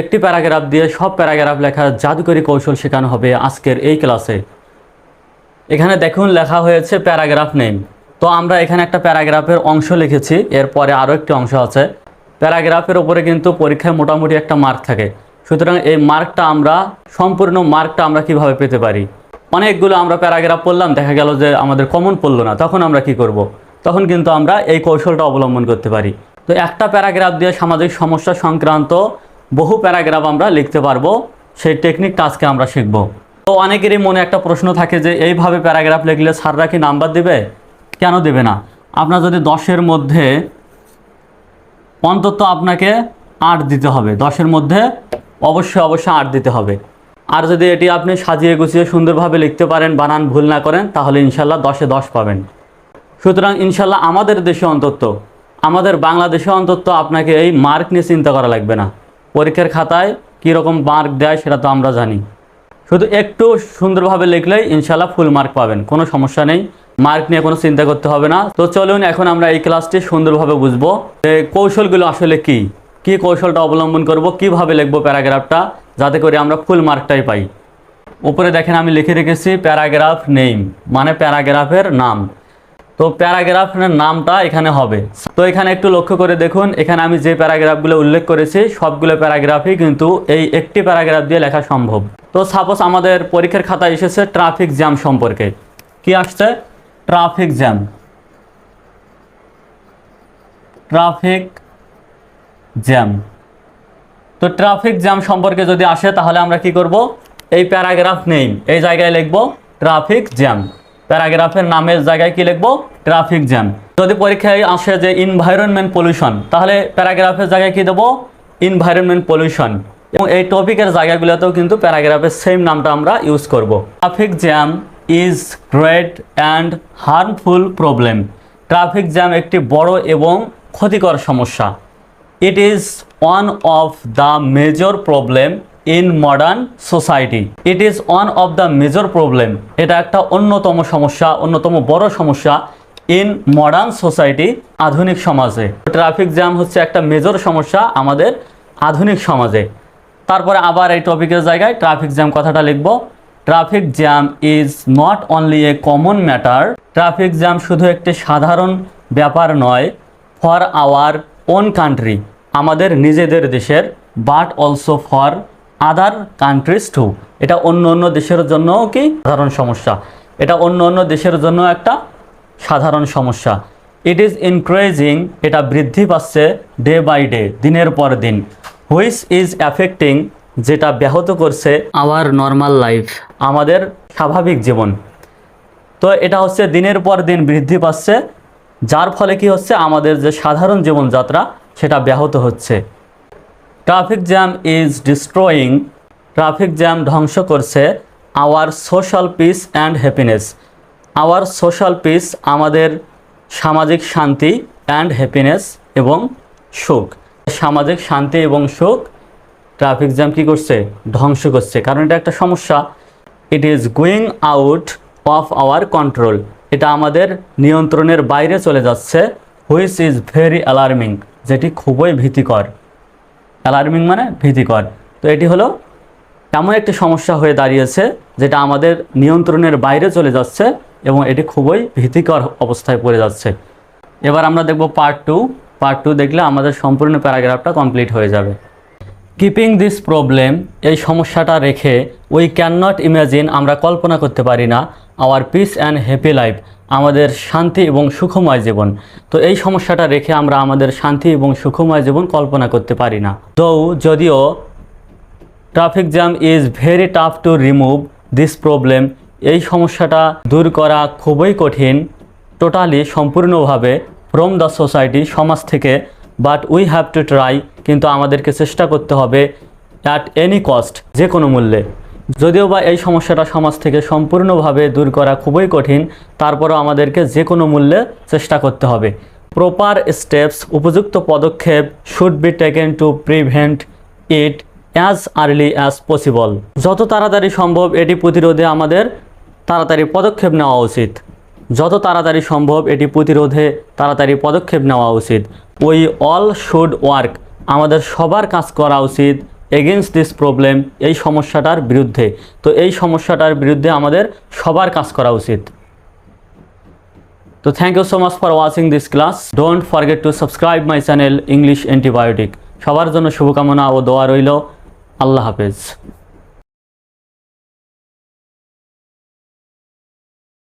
একটি প্যারাগ্রাফ দিয়ে সব প্যারাগ্রাফ লেখার জাদুকরী কৌশল শেখানো হবে আজকের এই ক্লাসে। এখানে দেখুন লেখা হয়েছে প্যারাগ্রাফ নেম। তো আমরা এখানে একটা প্যারাগ্রাফের অংশ লিখেছি, এরপরে আরও একটি অংশ আছে। প্যারাগ্রাফের উপরে কিন্তু পরীক্ষায় মোটামুটি একটা মার্ক থাকে, সুতরাং এই মার্কটা আমরা সম্পূর্ণ মার্কটা আমরা কিভাবে পেতে পারি। অনেকগুলো আমরা প্যারাগ্রাফ পড়লাম, দেখা গেল যে আমাদের কমন পড়লো না, তখন আমরা কি করব। তখন কিন্তু আমরা এই কৌশলটা অবলম্বন করতে পারি। তো একটা প্যারাগ্রাফ দিয়ে সামাজিক সমস্যা সংক্রান্ত বহু প্যারাগ্রাফ আমরা লিখতে পারবো, সেই টেকনিকটা আজকে আমরা শিখব। তো অনেকেরই মনে একটা প্রশ্ন থাকে যে এইভাবে প্যারাগ্রাফ লিখলে স্যাররা কি নাম্বার দেবে? কেন দেবে না? আপনার যদি 10-এর মধ্যে অন্তত আপনাকে 8 দিতে হবে, 10-এর মধ্যে অবশ্যই 8 দিতে হবে। আর যদি এটি আপনি সাজিয়ে গুছিয়ে সুন্দরভাবে লিখতে পারেন, বানান ভুল না করেন, তাহলে ইনশাল্লাহ 10-এ 10 পাবেন। সুতরাং ইনশাল্লাহ আমাদের দেশে অন্তত, আমাদের বাংলাদেশে অন্তত আপনাকে এই মার্ক নিয়ে চিন্তা করা লাগবে না। পরীক্ষার খাতায় কীরকম মার্ক দেয় সেটা তো আমরা জানি। শুধু একটু সুন্দরভাবে লিখলেই ইনশাল্লাহ ফুল মার্ক পাবেন, কোনো সমস্যা নেই, মার্ক নিয়ে কোনো চিন্তা করতে হবে না। তো চলুন এখন আমরা এই ক্লাসটি সুন্দরভাবে বুঝবো যে কৌশলগুলো আসলে কি কৌশলটা অবলম্বন করব, কিভাবে লিখবো প্যারাগ্রাফটা, যাতে করে আমরা ফুল মার্কটাই পাই। উপরে দেখেন আমি লিখে রেখেছি প্যারাগ্রাফ নেম, মানে প্যারাগ্রাফের নাম। তো প্যারাগ্রাফের নামটা এখানে হবে। তো এখানে একটু লক্ষ্য করে দেখুন, এখানে আমি যে প্যারাগ্রাফগুলো উল্লেখ করেছি সবগুলো প্যারাগ্রাফই কিন্তু এই একটি প্যারাগ্রাফ দিয়ে লেখা সম্ভব। তো সাপোজ আমাদের পরীক্ষার খাতায় এসেছে ট্রাফিক জ্যাম সম্পর্কে। কি আসছে? Traffic jam. Traffic jam. তো ট্রাফিক জ্যাম সম্পর্কে যদি আসে তাহলে আমরা কি করব? এই প্যারাগ্রাফ নেম এই জায়গায় লিখব ট্রাফিক জ্যাম। প্যারাগ্রাফের নামের জায়গায় কি লিখব? Traffic jam. যদি পরীক্ষায় আসে যে এনভায়রনমেন্ট পলিউশন, তাহলে প্যারাগ্রাফের জায়গায় কি দেব? Environment pollution. এবং এই টপিকের জায়গাগুলোতেও কিন্তু প্যারাগ্রাফের সেম নামটা আমরা ইউজ করব। Traffic jam is great and harmful problem. Traffic jam একটি বড় এবং ক্ষতিকর সমস্যা। It is one of the major problem in modern society. It is one of the major problem, এটা একটা অন্যতম সমস্যা, অন্যতম বড় সমস্যা ইন মডার্ন সোসাইটি, আধুনিক সমাজে। ট্রাফিক জ্যাম হচ্ছে একটা মেজর সমস্যা আমাদের আধুনিক সমাজে। তারপরে আবার এই টপিকের জায়গায় ট্রাফিক জ্যাম কথাটা লিখব। Traffic jam is not only a common matter. Traffic jam শুধু একটি সাধারণ ব্যাপার নয় ফর আওয়ার ওন কান্ট্রি, আমাদের নিজেদের দেশের, but also for other countries too. এটা অন্য দেশের জন্যও কি সাধারণ সমস্যা, এটা অন্য দেশের জন্য একটা সাধারণ সমস্যা। ইট ইজ ইনক্রিজিং, এটা বৃদ্ধি পাচ্ছে ডে বাই ডে, দিনের পর দিন। হুইচ ইজ অ্যাফেক্টিং, যেটা ব্যাহত করছে আওয়ার নর্মাল লাইফ, আমাদের স্বাভাবিক জীবন। তো এটা হচ্ছে দিনের পর দিন বৃদ্ধি পাচ্ছে, যার ফলে কি হচ্ছে? আমাদের যে সাধারণ জীবনযাত্রা সেটা ব্যাহত হচ্ছে। Traffic jam is destroying, traffic jam ধ্বংস করছে hour social piece and happiness. Hour social piece, আমাদের সামাজিক শান্তি, অ্যান্ড হ্যাপিনেস, এবং সুখ। সামাজিক শান্তি এবং সুখ ট্রাফিক জ্যাম কী করছে? ধ্বংস করছে, কারণ এটা একটা সমস্যা। It is going out of our control, এটা আমাদের নিয়ন্ত্রণের বাইরে চলে যাচ্ছে। হুইচ ইজ ভেরি অ্যালার্মিং, যেটি খুবই ভীতিকর। অ্যালার্মিং মানে ভীতিকর। তো এটি হলো এমন একটি সমস্যা হয়ে দাঁড়িয়েছে যেটা আমাদের নিয়ন্ত্রণের বাইরে চলে যাচ্ছে এবং এটি খুবই ভীতিকর অবস্থায় পড়ে যাচ্ছে। এবার আমরা দেখব পার্ট 2। পার্ট 2 দেখলে আমাদের সম্পূর্ণ প্যারাগ্রাফটা কমপ্লিট হয়ে যাবে। কিপিং দিস প্রবলেম, এই সমস্যাটা রেখে, উই ক্যান নট ইমাজিন, আমরা কল্পনা করতে পারি না, our peace and happy life, আমাদের শান্তি এবং সুখময় জীবন। তো এই সমস্যাটা রেখে আমরা আমাদের শান্তি এবং সুখময় জীবন কল্পনা করতে পারি না। তো যদিও traffic jam is very tough to remove this problem, এই সমস্যাটা দূর করা খুবই কঠিন, টোটালি সম্পূর্ণভাবে, ফ্রম দ্য সোসাইটি, সমাজ থেকে। But we have to try, কিন্তু আমাদেরকে চেষ্টা করতে হবে, অ্যাট এনি কস্ট, যে কোনো মূল্যে। যদিও বা এই সমস্যাটা সমাজ থেকে সম্পূর্ণভাবে দূর করা খুবই কঠিন, তারপরও আমাদেরকে যে কোনো মূল্যে চেষ্টা করতে হবে। প্রপার স্টেপস, উপযুক্ত পদক্ষেপ, should be taken to prevent it as early as possible, যত তাড়াতাড়ি সম্ভব এটি প্রতিরোধে আমাদের তাড়াতাড়ি পদক্ষেপ নেওয়া উচিত। যত তাড়াতাড়ি সম্ভব এটি প্রতিরোধে তাড়াতাড়ি পদক্ষেপ নেওয়া উচিত। উই অল শুড ওয়ার্ক, আমাদের সবার কাজ করা উচিত। এগেনস্ট দিস প্রবলেম, এই সমস্যাটার বিরুদ্ধে। তো এই সমস্যাটার বিরুদ্ধে আমাদের সবার কাজ করা উচিত। তো thank you so much for watching this class. Don't forget to subscribe my channel English antibiotic. সবার জন্য শুভকামনা ও দোয়া রইল। আল্লাহ হাফেজ।